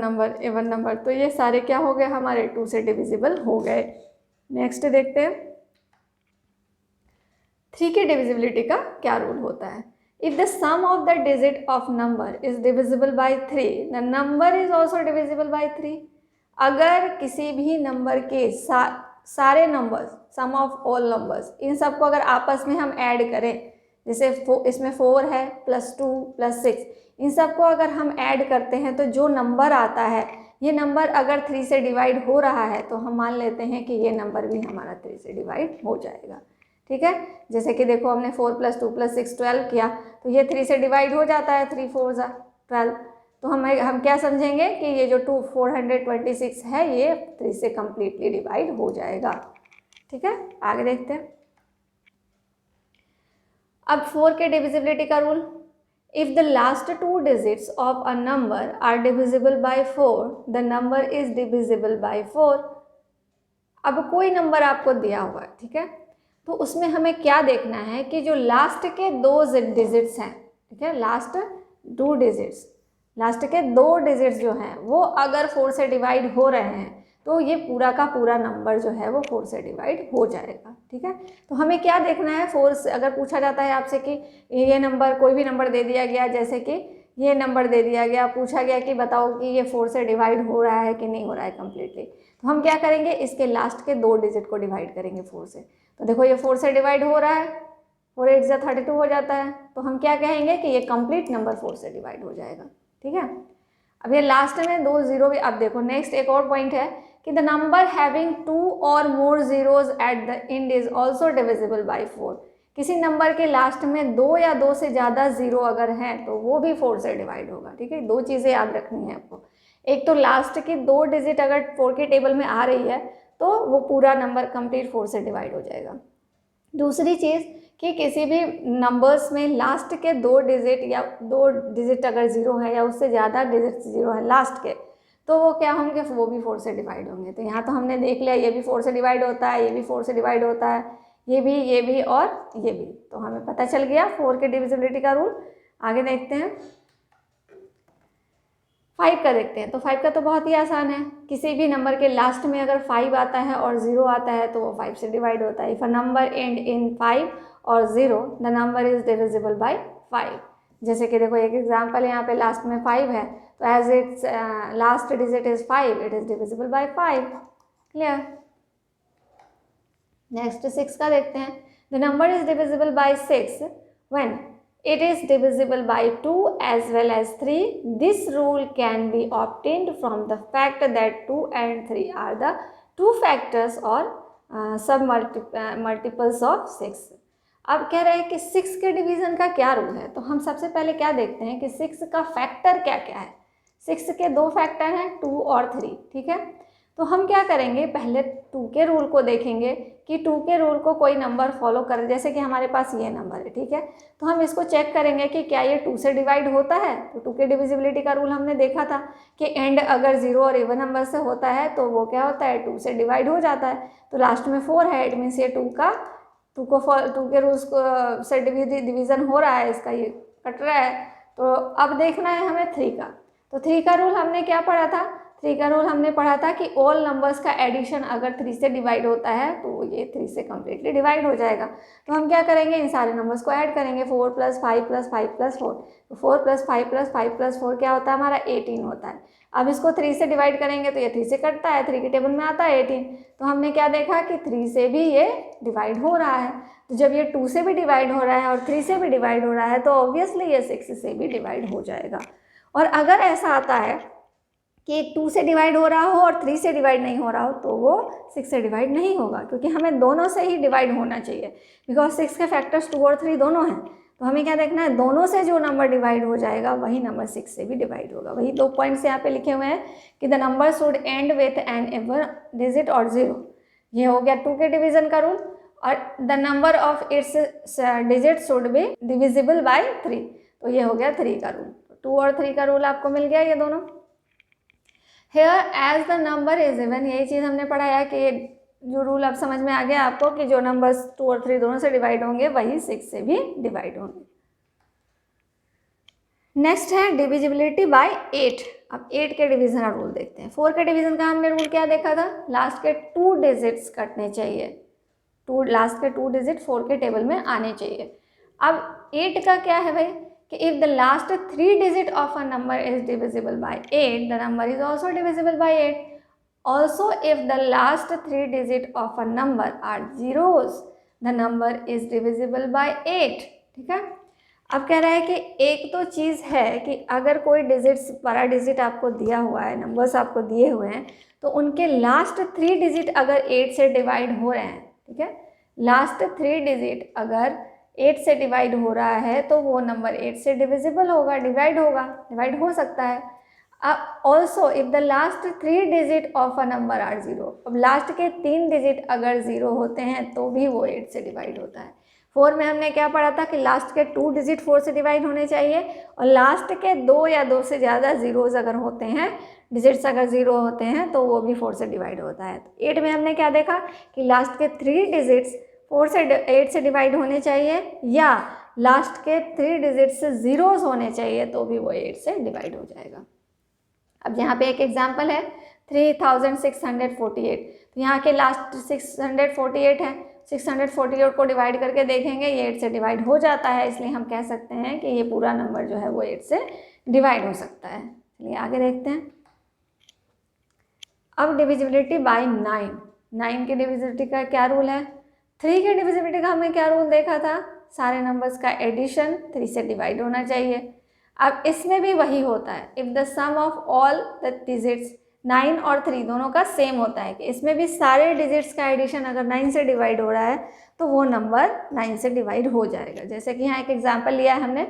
नंबर, तो ये सारे क्या हो गए हमारे 2 से डिविजिबल हो गए। नेक्स्ट देखते हैं 3 की डिविजिबिलिटी का क्या रूल होता है। If the sum of the digit of number is divisible by 3 the number is also divisible by 3। अगर किसी भी नंबर के सारे numbers, sum of all numbers, इन सबको अगर आपस में हम ऐड करें, जैसे इसमें 4 है +2 +6, इन सबको अगर हम ऐड करते हैं तो जो नंबर आता है, ये नंबर अगर 3 से डिवाइड हो रहा है तो हम मान लेते हैं कि ये नंबर भी हमारा 3 से डिवाइड हो जाएगा। ठीक है, जैसे कि देखो हमने 4 + 2 + 6 12 किया, तो ये 3 से डिवाइड हो जाता है, 3 4 12, तो हम क्या समझेंगे कि ये जो 426 है ये 3 से कम्प्लीटली डिवाइड हो जाएगा। ठीक है, आगे देखते हैं। अब 4 के डिविजिबिलिटी का rule, if the last 2 digits of a number are divisible by 4 the number is divisible by 4। अब कोई नंबर आपको दिया हुआ है, ठीक है, तो उसमें हमें क्या देखना है कि जो लास्ट के 2 डिजिट्स हैं, ठीक है, लास्ट के 2 डिजिट्स जो हैं वो अगर 4 से डिवाइड हो रहे हैं तो ये पूरा का पूरा नंबर जो है वो 4 से डिवाइड हो जाएगा। ठीक है, तो हमें क्या देखना है, 4 से अगर पूछा जाता है आपसे कि ये नंबर, कोई भी नंबर दे दिया गया, जैसे कि ये नंबर दे दिया गया, पूछा गया कि बताओ कि ये 4 से डिवाइड हो रहा है कि नहीं हो रहा है कम्प्लीटली, तो हम क्या करेंगे, इसके लास्ट के 2 डिजिट को डिवाइड करेंगे 4 से। तो देखो ये 4 से डिवाइड हो रहा है, 4 8 जा 32 हो जाता है, तो हम क्या कहेंगे कि ये कंप्लीट नंबर 4 से डिवाइड हो जाएगा। ठीक है, अब ये लास्ट में 2 0 भी। अब देखो नेक्स्ट एक और पॉइंट है कि द नंबर हैविंग 2 और more zeros at the end is also divisible by 4। किसी नंबर के लास्ट में 2 या 2 से ज़्यादा जीरो अगर हैं तो वो भी 4 से डिवाइड होगा। ठीक है, 2 चीज़ें याद रखनी है आपको, एक तो लास्ट की 2 डिजिट अगर 4 के टेबल में आ रही है तो वो पूरा नंबर कंप्लीट 4 से डिवाइड हो जाएगा। दूसरी चीज़ कि किसी भी नंबर्स में लास्ट के 2 डिजिट या 2 डिजिट अगर ज़ीरो है या उससे ज़्यादा डिजिट ज़ीरो है लास्ट के, तो वो क्या होंगे, वो भी 4 से डिवाइड होंगे। तो यहाँ तो हमने देख लिया ये भी 4 से डिवाइड होता है, ये भी 4 से डिवाइड होता है, ये भी और ये भी, तो हमें पता चल गया 4 के डिविजिबिलिटी का रूल। आगे देखते हैं 5 का देखते हैं। तो 5 का तो बहुत ही आसान है, किसी भी नंबर के लास्ट में अगर 5 आता है और 0 आता है तो वो 5 से डिवाइड होता है। If a number and in 5 और 0 the number is divisible by 5। जैसे कि देखो एक एग्जांपल यहाँ पे लास्ट में 5 है, तो as its last digit is 5 it is divisible by 5। Clear. Next 6 का देखते हैं। The number is divisible by 6 when it is divisible by 2 as well as 3. This rule can be obtained from the fact that 2 and 3 are the 2 factors or multiples of 6. अब कह रहे हैं कि 6 के डिवीज़न का क्या रूल है, तो हम सबसे पहले क्या देखते हैं कि 6 का फैक्टर क्या क्या है। 6 के 2 फैक्टर हैं 2 और 3। ठीक है, तो हम क्या करेंगे, पहले 2 के रूल को देखेंगे कि 2 के रूल को कोई नंबर फॉलो करे। जैसे कि हमारे पास ये नंबर है, ठीक है, तो हम इसको चेक करेंगे कि क्या ये 2 से डिवाइड होता है। तो 2 के डिविजिबिलिटी का रूल हमने देखा था कि एंड अगर 0 और इवन नंबर से होता है तो वो क्या होता है, 2 से डिवाइड हो जाता है। तो लास्ट में 4 है, इट मीन्स ये 2 के रूल्स को से डिवीज़न हो रहा है, इसका ये कट रहा है। तो अब देखना है हमें 3 का। तो 3 का रूल हमने क्या पढ़ा था, 3 का रूल हमने पढ़ा था कि ऑल नंबर्स का एडिशन अगर 3 से डिवाइड होता है तो ये 3 से कम्प्लीटली डिवाइड हो जाएगा। तो हम क्या करेंगे, इन सारे नंबर्स को ऐड करेंगे, 4 + 5 + 5 + 4। तो 4 + 5 + 5 + 4 क्या होता है हमारा 18 होता है। अब इसको 3 से डिवाइड करेंगे तो ये 3 से कटता है, 3 के टेबल में आता है 18। तो हमने क्या देखा कि 3 से भी ये डिवाइड हो रहा है। तो जब ये 2 से भी डिवाइड हो रहा है और 3 से भी डिवाइड हो रहा है तो ऑब्वियसली ये 6 से भी डिवाइड हो जाएगा। और अगर ऐसा आता है कि 2 से डिवाइड हो रहा हो और 3 से डिवाइड नहीं हो रहा हो तो वो 6 से डिवाइड नहीं होगा, क्योंकि हमें दोनों से ही डिवाइड होना चाहिए, बिकॉज 6 के फैक्टर्स 2 और 3 दोनों हैं। तो हमें क्या देखना है, दोनों से जो नंबर डिवाइड हो जाएगा वही नंबर 6 से भी डिवाइड होगा। वही 2 पॉइंट्स यहाँ पे लिखे हुए हैं कि the number should and with an even digit और 0। ये हो गया 2 के डिवीजन का रूल। और the number of its digit should be divisible by 3, तो ये हो गया 3 का रूल। 2 और 3 का रूल आपको मिल गया ये दोनों। Here as the number is even, यही चीज़ हमने पढ़ा है कि जो रूल अब समझ में आ गया आपको कि जो नंबर्स 2 और 3 दोनों से डिवाइड होंगे वही 6 से भी डिवाइड होंगे। नेक्स्ट है डिविजिबिलिटी बाय 8। अब 8 के डिवीजन का रूल देखते हैं। 4 के डिवीजन का हमने रूल क्या देखा था, लास्ट के 2 डिजिट्स कटने चाहिए, लास्ट के 2 डिजिट 4 के टेबल में आने चाहिए। अब 8 का क्या है भाई कि if the last 3 digit of a number is divisible by 8 the number is also divisible by 8। Also if the last 3 digit of a number are zeros the number is divisible by 8। ठीक है, अब कह रहा है कि एक तो चीज़ है कि अगर कोई डिजिट्स बड़ा डिजिट आपको दिया हुआ है, नंबर्स आपको दिए हुए हैं, तो उनके लास्ट 3 डिजिट अगर 8 से डिवाइड हो रहे हैं, ठीक है, लास्ट 3 डिजिट अगर 8 से डिवाइड हो रहा है तो वो नंबर 8 से डिविजिबल होगा, डिवाइड हो सकता है। Also if the last 3 digit of a number are zero, अब लास्ट के 3 डिजिट अगर ज़ीरो होते हैं तो भी वो 8 से डिवाइड होता है। 4 में हमने क्या पढ़ा था कि लास्ट के 2 डिजिट 4 से डिवाइड होने चाहिए और लास्ट के 2 या 2 से ज़्यादा ज़ीरोज़ अगर होते हैं, डिजिट्स अगर ज़ीरो होते हैं तो वो भी 4 से डिवाइड होता है। तो 8 में हमने क्या देखा कि लास्ट के 3 डिजिट्स 8 से डिवाइड होने चाहिए या लास्ट के 3 डिजिट्स ज़ीरोज़ होने चाहिए तो भी वो 8 से डिवाइड हो जाएगा। अब यहाँ पे एक एग्जाम्पल है 3648, तो यहाँ के लास्ट 648 है, 648 को डिवाइड करके देखेंगे ये 8 से डिवाइड हो जाता है, इसलिए हम कह सकते हैं कि ये पूरा नंबर जो है वो 8 से डिवाइड हो सकता है। चलिए आगे देखते हैं। अब डिविजिबिलिटी बाय 9 के डिविजिबिलिटी का क्या रूल है, 3 के डिविजिबिलिटी का हमने क्या रूल देखा था, सारे नंबर्स का एडिशन 3 से डिवाइड होना चाहिए। अब इसमें भी वही होता है, if the sum of all the digits 9 और 3 दोनों का सेम होता है कि इसमें भी सारे डिजिट्स का एडिशन अगर 9 से डिवाइड हो रहा है तो वो नंबर 9 से डिवाइड हो जाएगा। जैसे कि यहाँ एक एग्जांपल लिया है हमने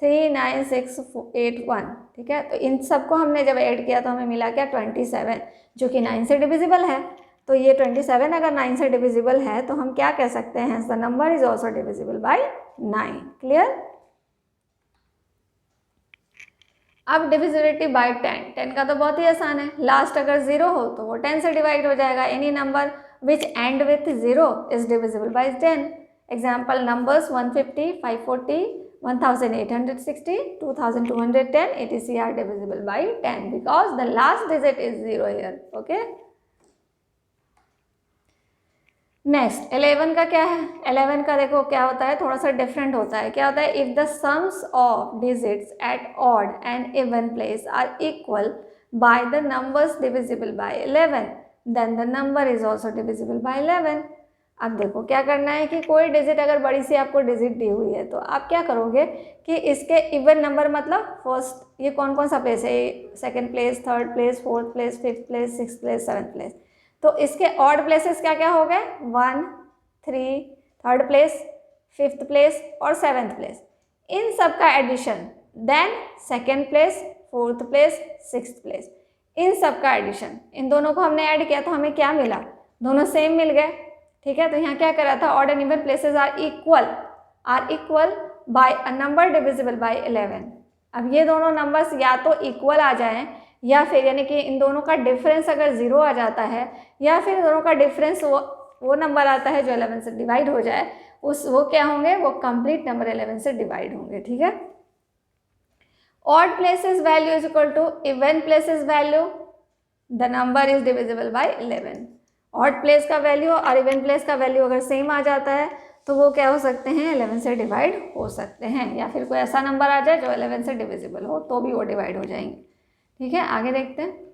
39681, ठीक है, तो इन सबको हमने जब ऐड किया तो हमें मिला क्या 27, जो कि 9 से डिविजिबल है। तो ये 27 अगर 9 से डिविजिबल है तो हम क्या कह सकते हैं, the number is also divisible bye 9। Clear. अब डिविजिबिलिटी बाय 10 का तो बहुत ही आसान है, लास्ट अगर 0 हो तो वो 10 से डिवाइड हो जाएगा। Any number which and with 0 is divisible bye 10। Example numbers 150, 540, 1860, 2210 etc are divisible by 10 because the last digit is 0 here. Okay. Next 11 का क्या है, 11 का देखो क्या होता है, थोड़ा सा डिफरेंट होता है। क्या होता है, if the sums of digits at odd and even place are equal by the numbers divisible by 11 then the number is also divisible by 11। अब देखो क्या करना है कि कोई डिजिट अगर बड़ी सी आपको डिजिट दी हुई है तो आप क्या करोगे कि इसके इवन नंबर मतलब फर्स्ट ये कौन कौन सा प्लेस है, second place, third place, fourth place, fifth place, sixth place, seventh place, तो इसके ऑड प्लेसेस क्या क्या हो गए 1, 3, थर्ड प्लेस, फिफ्थ प्लेस और सेवन्थ प्लेस, इन सब का addition, then second place, fourth place, sixth place, इन सब का एडिशन, इन दोनों को हमने ऐड किया तो हमें क्या मिला, दोनों सेम मिल गए। ठीक है, तो यहाँ क्या करा था, odd and even places are equal by a number divisible by 11। अब ये दोनों नंबर्स या तो इक्वल आ जाएं या फिर यानी कि इन दोनों का डिफरेंस अगर 0 आ जाता है या फिर दोनों का डिफरेंस वो नंबर आता है जो 11 से डिवाइड हो जाए, वो क्या होंगे, वो कंप्लीट नंबर 11 से डिवाइड होंगे। ठीक है, odd places value is equal to even places value, the number is divisible by 11। Odd place का वैल्यू और इवन प्लेस का वैल्यू अगर सेम आ जाता है तो वो क्या हो सकते हैं, 11 से डिवाइड हो सकते हैं, या फिर कोई ऐसा नंबर आ जाए जो 11 से डिविजिबल हो तो भी वो डिवाइड हो जाएंगे। ठीक है, आगे देखते हैं।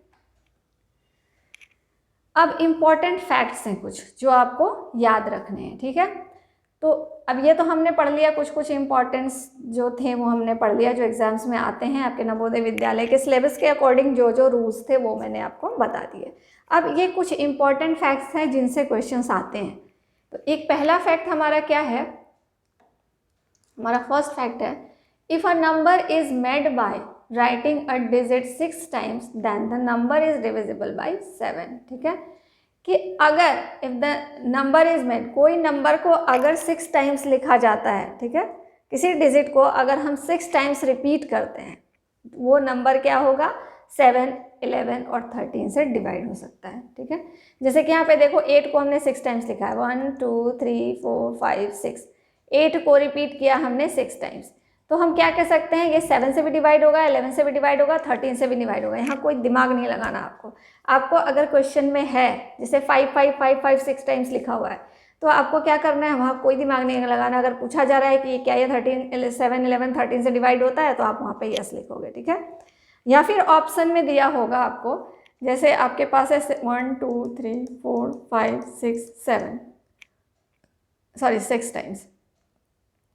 अब इम्पॉर्टेंट फैक्ट्स हैं कुछ जो आपको याद रखने हैं। ठीक है, तो अब ये तो हमने पढ़ लिया, कुछ इम्पॉर्टेंट्स जो थे वो हमने पढ़ लिया, जो एग्जाम्स में आते हैं आपके नवोदय विद्यालय के सिलेबस के अकॉर्डिंग जो रूल्स थे वो मैंने आपको बता दिए। अब ये कुछ इम्पॉर्टेंट फैक्ट्स हैं जिनसे क्वेश्चंस आते हैं। तो एक पहला फैक्ट हमारा क्या है, हमारा फर्स्ट फैक्ट है, if a number is made by writing a digit 6 times then the number is divisible by 7। ठीक है, कि अगर if the number is made, कोई नंबर को अगर 6 टाइम्स लिखा जाता है, ठीक है, किसी डिजिट को अगर हम 6 टाइम्स रिपीट करते हैं वो नंबर क्या होगा, 7, 11 और 13 से डिवाइड हो सकता है। ठीक है, जैसे कि यहाँ पे देखो 8 को हमने 6 टाइम्स लिखा है, 1, 2, 3, 4, 5, 6, 8 को रिपीट किया हमने 6 टाइम्स, तो हम क्या कह सकते हैं, ये 7 से भी डिवाइड होगा, 11 से भी डिवाइड होगा, 13 से भी डिवाइड होगा। यहाँ कोई दिमाग नहीं लगाना आपको अगर क्वेश्चन में है जैसे 5 5 5 5 6 टाइम्स लिखा हुआ है तो आपको क्या करना है, वहाँ कोई दिमाग नहीं लगाना। अगर पूछा जा रहा है कि क्या ये 13 7 11 13 से डिवाइड होता है तो आप वहाँ पे यस लिखोगे, ठीक है। या फिर ऑप्शन में दिया होगा आपको, जैसे आपके पास है 1 2 3 4 5 6 7 सॉरी 6 टाइम्स,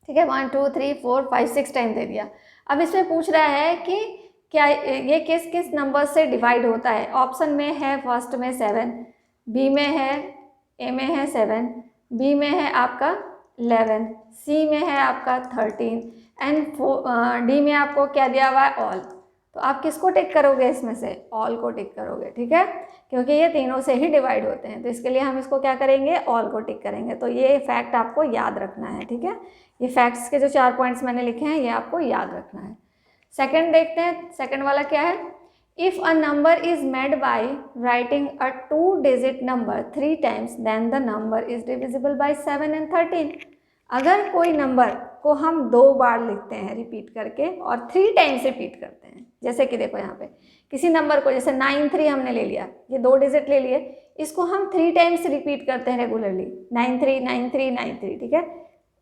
ठीक है। 1 2 3 4 5 6 टाइम दे दिया। अब इसमें पूछ रहा है कि क्या ये किस किस नंबर से डिवाइड होता है। ऑप्शन में है फर्स्ट में 7, बी में है, ए में है 7, बी में है आपका 11, सी में है आपका 13 एंड डी में आपको क्या दिया हुआ है, ऑल। तो आप किसको टिक करोगे, इसमें से ऑल को टिक करोगे, ठीक है, क्योंकि ये तीनों से ही डिवाइड होते हैं। तो इसके लिए हम इसको क्या करेंगे, ऑल को टिक करेंगे। तो ये फैक्ट आपको याद रखना है, ठीक है। ये फैक्ट्स के जो 4 पॉइंट्स मैंने लिखे हैं ये आपको याद रखना है। सेकंड देखते हैं, सेकंड वाला क्या है, if a number is made by writing a 2 digit number 3 times then the number is divisible by 7 and 13। अगर कोई नंबर को हम 2 बार लिखते हैं रिपीट करके और 3 टाइम्स रिपीट करते हैं, जैसे कि देखो यहाँ पे किसी नंबर को जैसे 93 हमने ले लिया, ये 2 डिजिट ले लिए, इसको हम 3 टाइम्स रिपीट करते हैं रेगुलरली, 93 93 93, ठीक है।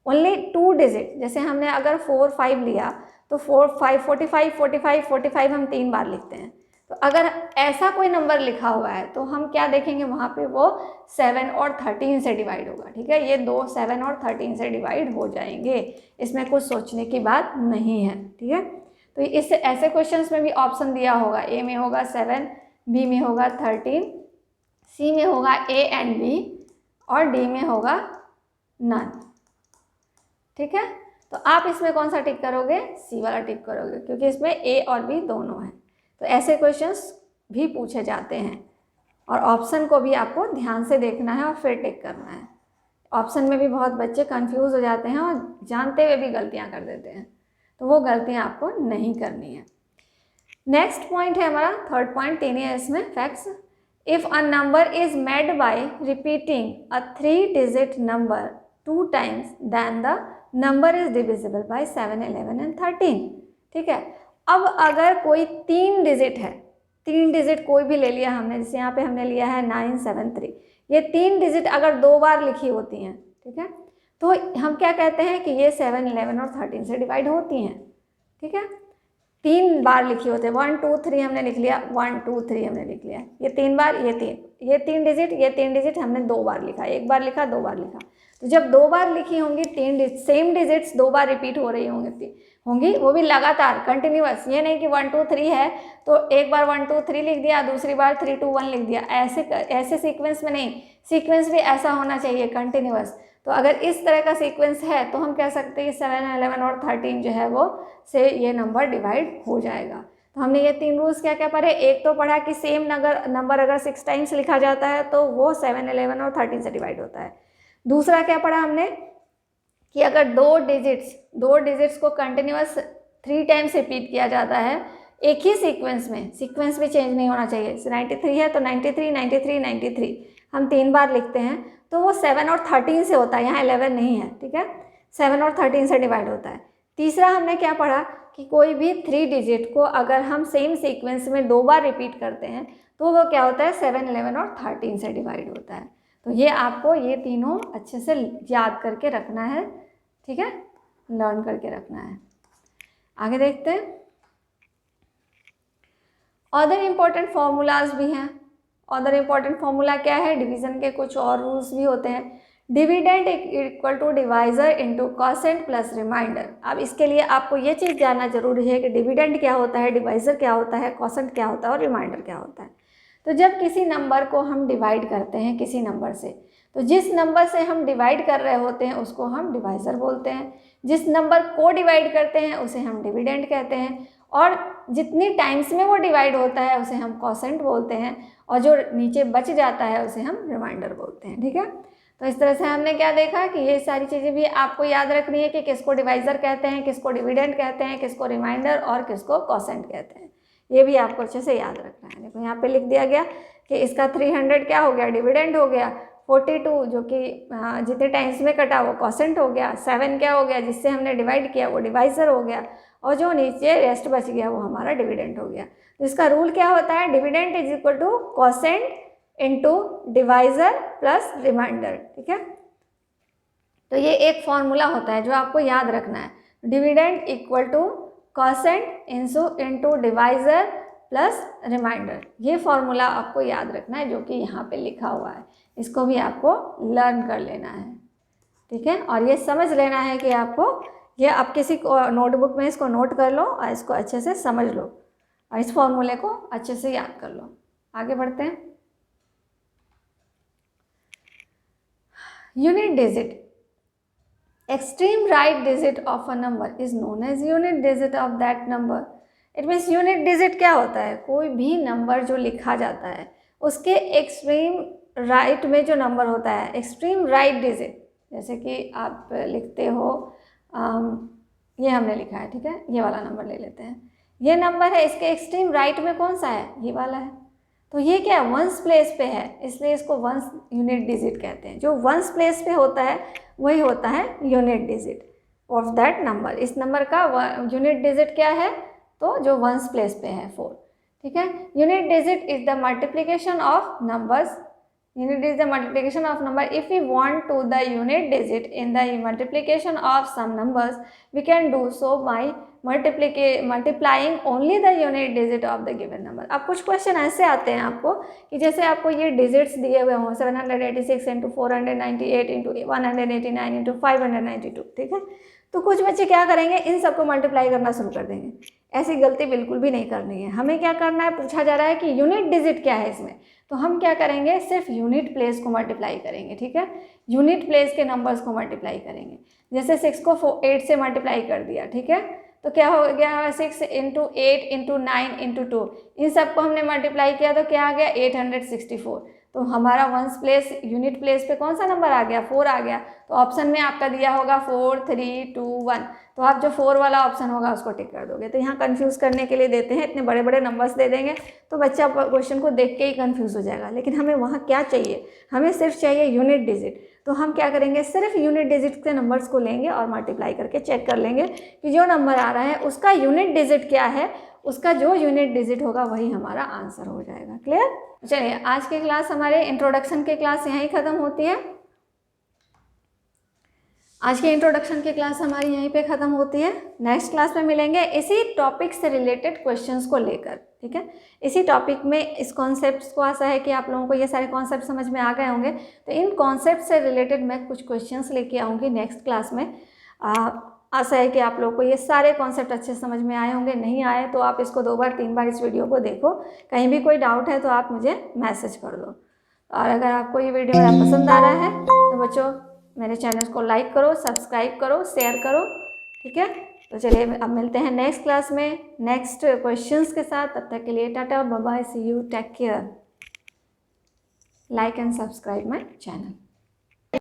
ओनली 2 डिजिट, जैसे हमने अगर 4 5 लिया तो 4 5 45 45 45 हम 3 बार लिखते हैं। तो अगर ऐसा कोई नंबर लिखा हुआ है तो हम क्या देखेंगे, वहाँ पे वो 7 और 13 से डिवाइड होगा, ठीक है। ये 2 7 और 13 से डिवाइड हो जाएंगे, इसमें कुछ सोचने की बात नहीं है, ठीक है। तो इस ऐसे क्वेश्चंस में भी ऑप्शन दिया होगा, ए में होगा 7, बी में होगा 13, सी में होगा ए एंड बी और डी में होगा नन, ठीक है। तो आप इसमें कौन सा टिक करोगे, सी वाला टिक करोगे, क्योंकि इसमें ए और बी दोनों हैं। तो ऐसे क्वेश्चंस भी पूछे जाते हैं और ऑप्शन को भी आपको ध्यान से देखना है और फिर टिक करना है। ऑप्शन में भी बहुत बच्चे कंफ्यूज हो जाते हैं और जानते हुए भी गलतियां कर देते हैं, तो वो गलतियां आपको नहीं करनी है। नेक्स्ट पॉइंट है हमारा थर्ड पॉइंट, 3 है इसमें facts. If a number is made by repeating a 3 digit number 2 times then the number is divisible by 7 11 and 13, ठीक है। अब अगर कोई 3 डिजिट है, 3 डिजिट कोई भी ले लिया हमने, जैसे यहाँ पे हमने लिया है 973, ये 3 डिजिट अगर 2 बार लिखी होती हैं, ठीक है, तो हम क्या कहते हैं कि ये 7 11 और 13 से डिवाइड होती हैं, ठीक है। 3 बार लिखी होती है, 1 2 3 हमने लिख लिया, 1 2 3 हमने लिख लिया, ये 3 बार, ये 3 डिजिट, ये 3 डिजिट हमने 2 बार लिखा, 1 बार लिखा 2 बार लिखा। तो जब 2 बार लिखी होंगी 3 सेम डिजिट्स 2 बार रिपीट हो रही होंगी, वो भी लगातार कंटिन्यूअस, ये नहीं कि 1 2 3 है तो एक बार 1 2 3 लिख दिया, दूसरी बार 3 2 1 लिख दिया, ऐसे सीक्वेंस में नहीं, सीक्वेंस भी ऐसा होना चाहिए कंटिन्यूअस। तो अगर इस तरह का सीक्वेंस है तो हम कह सकते हैं कि 7 11 और 13 जो है वो से ये नंबर डिवाइड हो जाएगा। तो हमने ये 3 रूल्स क्या क्या पढ़े, एक तो पढ़ा कि सेम नंबर अगर 6 टाइम्स लिखा जाता है तो वो 7 11 और 13 से डिवाइड होता है। दूसरा क्या पढ़ा हमने कि अगर 2 डिजिट्स को कंटिन्यूअस 3 टाइम्स रिपीट किया जाता है एक ही सीक्वेंस में, सीक्वेंस भी चेंज नहीं होना चाहिए, 93 है तो 93 93 93 हम 3 बार लिखते हैं तो वो 7 और 13 से होता है, यहाँ 11 नहीं है, ठीक है, 7 और 13 से डिवाइड होता है। तीसरा हमने क्या पढ़ा कि कोई भी 3 डिजिट को अगर हम सेम सीक्वेंस में 2 बार रिपीट करते हैं तो वो क्या होता है, 7 11 और 13 से डिवाइड होता है। तो ये आपको ये तीनों अच्छे से याद करके रखना है, ठीक है, लर्न करके रखना है। आगे देखते हैं, अदर इम्पोर्टेंट फॉर्मूलाज भी हैं। अदर इम्पोर्टेंट फॉर्मूला क्या है, डिवीजन के कुछ और रूल्स भी होते हैं। Dividend equal to divisor into quotient plus remainder. अब इसके लिए आपको ये चीज़ जानना जरूरी है कि डिविडेंड क्या होता है, डिवाइजर क्या होता है, कॉसेंट क्या होता है और रिमाइंडर क्या होता है। तो जब किसी नंबर को हम डिवाइड करते हैं किसी नंबर से, तो जिस नंबर से हम डिवाइड कर रहे होते हैं उसको हम डिवाइजर बोलते हैं, जिस नंबर को डिवाइड करते हैं उसे हम डिविडेंड कहते हैं, और जितनी टाइम्स में वो डिवाइड होता है उसे हम कॉसेंट बोलते हैं, और जो नीचे बच जाता है उसे हम रिमाइंडर बोलते हैं, ठीक है। तो इस तरह से हमने क्या देखा कि ये सारी चीज़ें भी आपको याद रखनी है कि किसको डिवाइजर कहते हैं, किसको डिविडेंड कहते हैं, किसको रिमाइंडर और किसको कॉसेंट कहते हैं, ये भी आपको अच्छे से याद रखना है। देखो यहाँ पे लिख दिया गया कि इसका 300 क्या हो गया, डिविडेंड हो गया, 42 जो कि जितने टाइम्स में कटा वो कोसेंट हो गया, 7 क्या हो गया जिससे हमने डिवाइड किया वो डिवाइज़र हो गया, और जो नीचे रेस्ट बच गया वो हमारा डिविडेंड हो गया। तो इसका रूल क्या होता है, dividend is equal to quotient into divisor plus remainder. ठीक है, तो ये एक फॉर्मूला होता है जो आपको याद रखना है, dividend equal to quotient into divisor plus remainder. ये फॉर्मूला आपको याद रखना है जो कि यहाँ पे लिखा हुआ है, इसको भी आपको लर्न कर लेना है। ठीक है, और ये समझ लेना है कि आपको ये आप किसी नोटबुक में इसको नोट कर लो और इसको अच्छे से समझ लो और इस फॉर्मूले को अच्छे से याद कर लो। आगे बढ़ते हैं। Unit digit, extreme right digit of a number is known as unit digit of that number. It means unit digit क्या होता है, कोई भी नंबर जो लिखा जाता है उसके एक्सट्रीम राइट में जो नंबर होता है, एक्सट्रीम राइट डिजिट, जैसे कि आप लिखते हो ये हमने लिखा है, ठीक है, ये वाला नंबर ले लेते हैं, ये नंबर है, इसके एक्सट्रीम राइट में कौन सा है, ये वाला है, तो ये क्या है, वंस प्लेस पे है, इसलिए इसको वंस यूनिट डिजिट कहते हैं। जो वंस प्लेस पे होता है वही होता है unit digit of that number. इस नंबर का यूनिट डिजिट क्या है, तो जो वंस प्लेस पे है 4। ठीक है, unit digit is the multiplication of numbers, unit is the multiplication of number. If we want to the unit digit in the multiplication of some numbers, we can do so by multiplying only the unit digit of the given number. अब कुछ क्वेश्चन ऐसे आते हैं आपको कि जैसे आपको ये डिजिट्स दिए हुए हों 786 इंटू 498 इंटू 189 इंटू 592। ठीक है, तो कुछ बच्चे क्या करेंगे, इन सबको मल्टीप्लाई करना शुरू कर देंगे। ऐसी गलती बिल्कुल भी नहीं करनी है। हमें क्या करना है, पूछा जा रहा है कि यूनिट डिजिट क्या है इसमें, तो हम क्या करेंगे, सिर्फ यूनिट प्लेस को मल्टीप्लाई करेंगे। ठीक है, यूनिट प्लेस के नंबर्स को मल्टीप्लाई करेंगे। जैसे 6 को 8 से मल्टीप्लाई कर दिया, ठीक है, तो क्या हो गया, 6 इंटू 8 इंटू 9 इंटू 2, इन सबको हमने मल्टीप्लाई किया तो क्या आ गया, 864। तो हमारा वंस प्लेस यूनिट प्लेस पे कौन सा नंबर आ गया, 4 आ गया। तो ऑप्शन में आपका दिया होगा 4 3 2 1, तो आप जो 4 वाला ऑप्शन होगा उसको टिक कर दोगे। तो यहाँ कंफ्यूज करने के लिए देते हैं, इतने बड़े बड़े नंबर्स दे देंगे तो बच्चा क्वेश्चन को देख के ही कंफ्यूज हो जाएगा। लेकिन हमें वहाँ क्या चाहिए, हमें सिर्फ चाहिए यूनिट डिजिट। तो हम क्या करेंगे, सिर्फ यूनिट डिजिट के नंबर्स को लेंगे और मल्टीप्लाई करके चेक कर लेंगे कि जो नंबर आ रहा है उसका यूनिट डिजिट क्या है, उसका जो यूनिट डिजिट होगा वही हमारा आंसर हो जाएगा। क्लियर? चलिए, आज की क्लास हमारे इंट्रोडक्शन की क्लास यहीं ख़त्म होती है। आज की इंट्रोडक्शन की क्लास हमारी यहीं पे ख़त्म होती है। नेक्स्ट क्लास में मिलेंगे इसी टॉपिक से रिलेटेड क्वेश्चंस को लेकर। ठीक है, इसी टॉपिक में इस कॉन्सेप्ट्स को आशा है कि आप लोगों को ये सारे कॉन्सेप्ट समझ में आ गए होंगे। तो इन कॉन्सेप्ट से रिलेटेड मैं कुछ क्वेश्चंस लेके आऊँगी नेक्स्ट क्लास में। आशा है कि आप लोगों को ये सारे कॉन्सेप्ट अच्छे समझ में आए होंगे। नहीं आए तो आप इसको 2 बार 3 बार इस वीडियो को देखो। कहीं भी कोई डाउट है तो आप मुझे मैसेज कर दो। और अगर आपको ये वीडियो मेरा पसंद आ रहा है तो बच्चों मेरे चैनल को लाइक करो, सब्सक्राइब करो, शेयर करो। ठीक है, तो चलिए अब मिलते हैं नेक्स्ट क्लास में नेक्स्ट क्वेश्चंस के साथ। तब तक के लिए टाटा, bye bye, see you, take care, like and subscribe my channel.